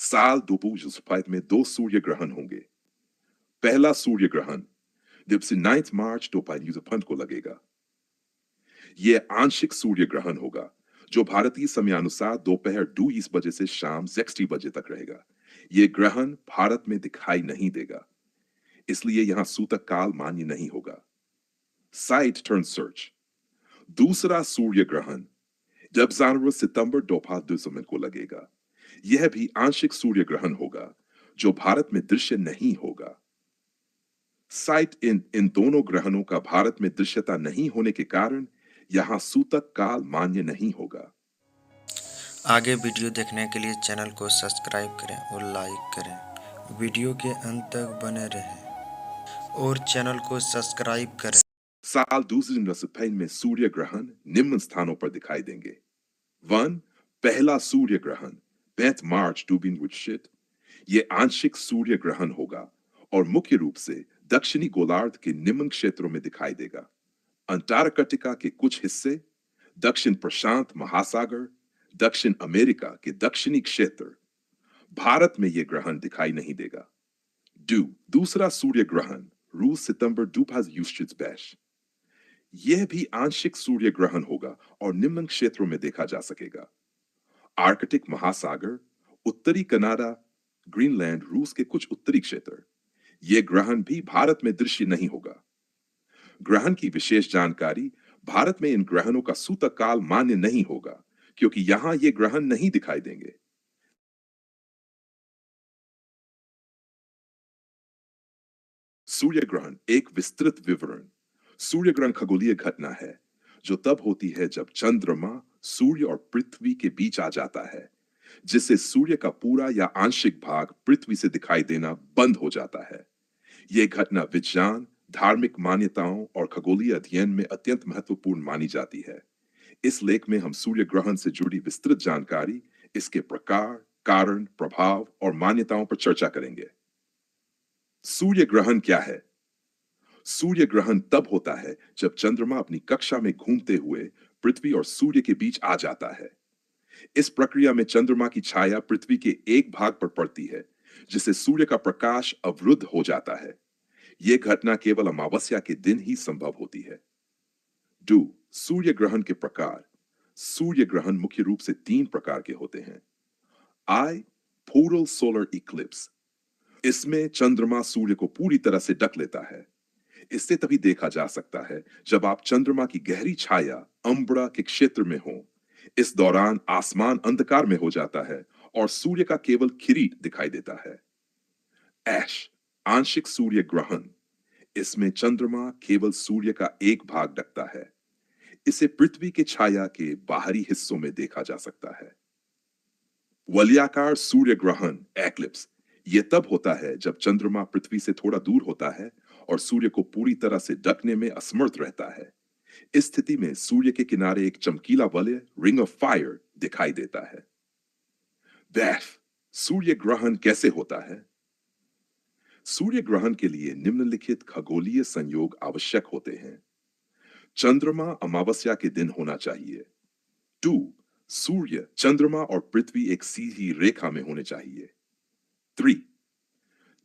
साल 2025 में दो सूर्य ग्रहण होंगे। पहला सूर्य ग्रहण 19 मार्च 2025 को लगेगा। यह आंशिक सूर्य ग्रहण होगा जो भारतीय समयानुसार दोपहर 2:20 से शाम 6 बजे तक रहेगा। यह ग्रहण भारत में दिखाई नहीं देगा, इसलिए यहां सूतक काल मान्य नहीं होगा। Site turn search. दूसरा सूर्य ग्रहण 19 सितंबर 2025 को लगेगा। यह भी आंशिक सूर्य ग्रहण होगा जो भारत में दृश्य नहीं होगा। साइट इन दोनों ग्रहणों का भारत में दृश्यता नहीं होने के कारण यहां सूतक काल मान्य नहीं होगा। आगे वीडियो देखने के लिए चैनल को सब्सक्राइब करें और लाइक करें। वीडियो के अंत तक बने रहें और चैनल को सब्सक्राइब करें। साल 2025 में सूर्य ग्रहण निम्न स्थानों पर दिखाई देंगे। 1. पहला सूर्य ग्रहण 5 मार्च 2025। यह आंशिक सूर्य ग्रहण होगा और मुख्य रूप से दक्षिणी गोलार्ध के निम्न क्षेत्रों में दिखाई देगा। अंटार्कटिका के कुछ हिस्से, दक्षिण प्रशांत महासागर, दक्षिण अमेरिका के दक्षिणी क्षेत्र। भारत में यह ग्रहण दिखाई नहीं देगा। दूसरा सूर्य ग्रहण रूस सितंबर 2025। यह भी आंशिक सूर्य ग्रहण होगा और निम्न क्षेत्रों में देखा जा सकेगा। आर्कटिक महासागर, उत्तरी कनाडा, ग्रीनलैंड, रूस के कुछ उत्तरी क्षेत्र। यह ग्रहण भी भारत में दृश्य नहीं होगा। ग्रहण की विशेष जानकारी। भारत में इन ग्रहणों का सूतक काल मान्य नहीं होगा क्योंकि यहां ये ग्रहण नहीं दिखाई देंगे। सूर्य ग्रहण एक विस्तृत विवरण। सूर्य ग्रहण खगोलीय घटना है जो तब होती है जब चंद्रमा सूर्य और पृथ्वी के बीच आ जाता है, जिससे सूर्य का पूरा या आंशिक भाग पृथ्वी से दिखाई देना बंद हो जाता है। यह घटना विज्ञान, धार्मिक मान्यताओं और खगोलीय अध्ययन में अत्यंत महत्वपूर्ण मानी जाती है। इस लेख में हम सूर्य ग्रहण से जुड़ी विस्तृत जानकारी, इसके प्रकार, कारण, प्रभाव और मान्यताओं पर चर्चा करेंगे। सूर्य ग्रहण क्या है? सूर्य ग्रहण तब होता है जब चंद्रमा अपनी कक्षा में घूमते हुए पृथ्वी और सूर्य के बीच आ जाता है। इस प्रक्रिया में चंद्रमा की छाया पृथ्वी के एक भाग पर पड़ती है, जिससे सूर्य का प्रकाश अवरुद्ध हो जाता है। यह घटना केवल अमावस्या के दिन ही संभव होती है। सूर्य ग्रहण के प्रकार। सूर्य ग्रहण मुख्य रूप से 3 प्रकार के होते हैं। Total solar Eclipse. इसमें चंद्रमा सूर्य को पूरी तरह से ढक लेता है। इससे तभी देखा जा सकता है जब आप चंद्रमा की गहरी छाया अम्बरा के क्षेत्र में हो। इस दौरान आसमान अंधकार में हो जाता है और सूर्य का केवल किरीट दिखाई देता है। आंशिक सूर्य ग्रहण। इसमें चंद्रमा केवल सूर्य का एक भाग ढकता है। इसे पृथ्वी के छाया के बाहरी हिस्सों में देखा जा सकता है। वलयाकार सूर्य ग्रहण एक्लिप्स। यह तब होता है जब चंद्रमा पृथ्वी से थोड़ा दूर होता है और सूर्य को पूरी तरह से ढकने में असमर्थ रहता है। इस स्थिति में सूर्य के किनारे एक चमकीला वलय रिंग ऑफ फायर दिखाई देता है। सूर्य ग्रहण कैसे होता है? सूर्य ग्रहण के लिए निम्नलिखित खगोलीय संयोग आवश्यक होते हैं। चंद्रमा अमावस्या के दिन होना चाहिए। सूर्य, चंद्रमा और पृथ्वी एक सीधी रेखा में होने चाहिए। 3.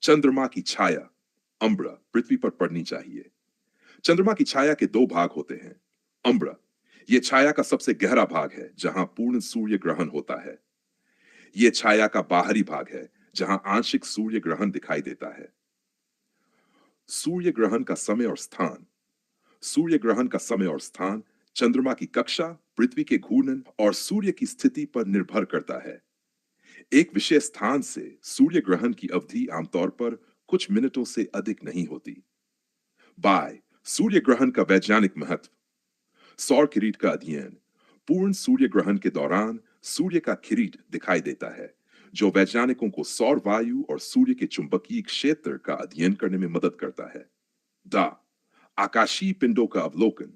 चंद्रमा की छाया अम्बरा पृथ्वी पर पड़नी चाहिए। चंद्रमा की छाया के 2 भाग होते हैं। अम्बरा, यह छाया का सबसे गहरा भाग है जहां पूर्ण सूर्य ग्रहण होता है। यह छाया का बाहरी भाग है जहां आंशिक सूर्य ग्रहण दिखाई देता है। सूर्य ग्रहण का समय और स्थान। सूर्य ग्रहण का समय और स्थान चंद्रमा की कक्षा, पृथ्वी के घूर्णन और सूर्य की स्थिति पर निर्भर करता है। एक विशेष स्थान से सूर्य ग्रहण की अवधि आमतौर पर कुछ मिनटों से अधिक नहीं होती। सूर्य ग्रहण का वैज्ञानिक महत्व। सौर किरीट का अध्ययन। पूर्ण सूर्य ग्रहण के दौरान सूर्य का किरीट दिखाई देता है, जो वैज्ञानिकों को सौर वायु और सूर्य के चुंबकीय क्षेत्र का अध्ययन करने में मदद करता है। आकाशीय पिंडों का अवलोकन।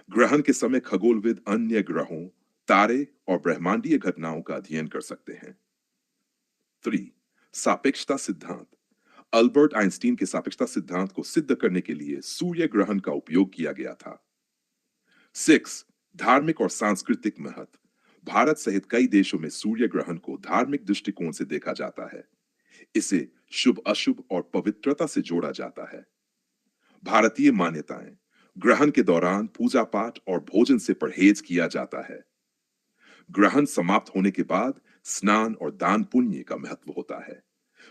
ग्रहण के समय खगोलविद अन्य ग्रहों, तारे और ब्रह्मांडीय घटनाओं का अध्ययन कर सकते हैं। 3. सापेक्षता सिद्धांत। अल्बर्ट आइंस्टीन के सापेक्षता सिद्धांत को सिद्ध करने के लिए सूर्य ग्रहण का उपयोग किया गया था। 6. धार्मिक और सांस्कृतिक महत्व। भारत सहित कई देशों में सूर्य ग्रहण को धार्मिक दृष्टिकोण से देखा जाता है। इसे शुभ अशुभ और पवित्रता से जोड़ा जाता है। भारतीय मान्यताएं, ग्रहण के दौरान पूजा पाठ और भोजन से परहेज किया जाता है। ग्रहण समाप्त होने के बाद स्नान और दान पुण्य का महत्व होता है।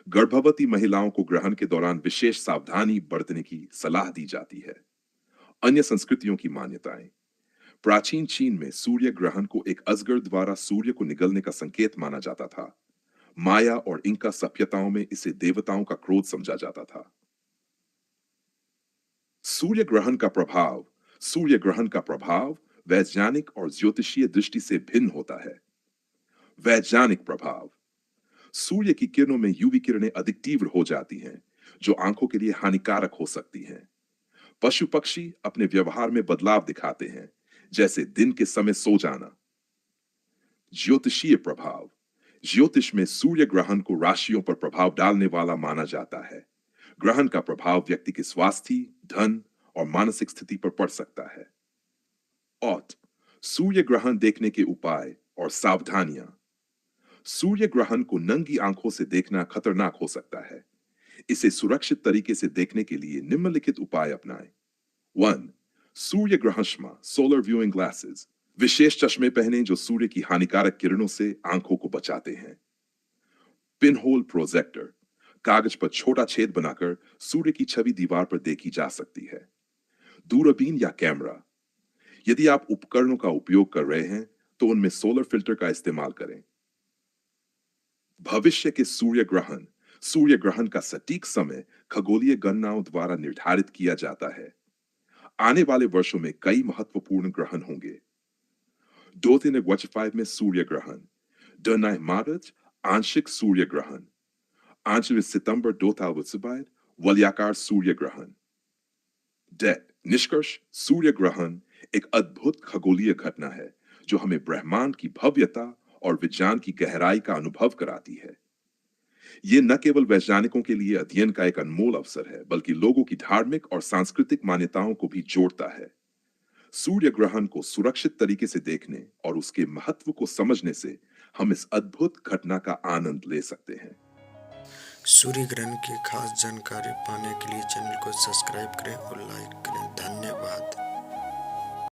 गर्भवती महिलाओं को ग्रहण के दौरान विशेष सावधानी बरतने की सलाह दी जाती है। अन्य संस्कृतियों की मान्यताएं, प्राचीन चीन में सूर्य ग्रहण को एक अजगर द्वारा सूर्य को निगलने का संकेत माना जाता था। माया और इंका सभ्यताओं में इसे देवताओं का क्रोध समझा जाता था। सूर्य ग्रहण का प्रभाव सूर्य ग्रहण का प्रभाव वैज्ञानिक और ज्योतिषीय दृष्टि से भिन्न होता है। वैज्ञानिक प्रभाव, सूर्य की किरणों में यूवी किरणें अधिक तीव्र हो जाती हैं, जो आंखों के लिए हानिकारक हो सकती हैं। पशु पक्षी अपने व्यवहार में बदलाव दिखाते हैं, जैसे दिन के समय सो जाना। ज्योतिषीय प्रभाव, ज्योतिष में सूर्य ग्रहण को राशियों पर प्रभाव डालने वाला माना जाता है। ग्रहण का प्रभाव व्यक्ति के स्वास्थ्य, धन और मानसिक स्थिति पर पड़ सकता है। औत, सूर्य ग्रहण देखने के उपाय और सावधानियां। सूर्य ग्रहण को नंगी आंखों से देखना खतरनाक हो सकता है। इसे सुरक्षित तरीके से देखने के लिए निम्नलिखित उपाय अपनाएं। 1. सूर्य ग्रहणक्ष्मा सोलर व्यूइंग ग्लासेस, विशेष चश्मे पहनें जो सूर्य की हानिकारक किरणों से आंखों को बचाते हैं। पिन होल प्रोजेक्टर, कागज पर छोटा छेद बनाकर सूर्य की छवि दीवार पर देखी जा सकती है। दूरबीन या कैमरा, यदि आप उपकरणों का उपयोग कर रहे हैं तो उनमें सोलर फिल्टर का इस्तेमाल करें। भविष्य के सूर्य ग्रहण का सटीक समय खगोलीय गणनाओं द्वारा निर्धारित किया जाता है। आने वाले वर्षों में कई महत्वपूर्ण ग्रहण होंगे। 2025 में सूर्य ग्रहण, Dernai Madat, आंशिक सूर्य ग्रहण, 8 सितंबर 2025 वलयाकार सूर्य ग्रहण। निष्कर्ष, सूर्य ग्रहण एक अद्भुत खगोलीय घटना है जो हमें ब्रह्मांड की भव्यता और विज्ञान की गहराई का अनुभव कराती है। ये न केवल वैज्ञानिकों के लिए अध्ययन का एक अनमोल अवसर है, बल्कि लोगों की धार्मिक और सांस्कृतिक मान्यताओं को भी जोड़ता है। सूर्य ग्रहण को सुरक्षित तरीके से देखने और उसके महत्व को समझने से हम इस अद्भुत घटना का आनंद ले सकते हैं। सूर्य ग्रहण की खास जानकारी पाने के लिए चैनल को सब्सक्राइब करें और लाइक करें। धन्यवाद।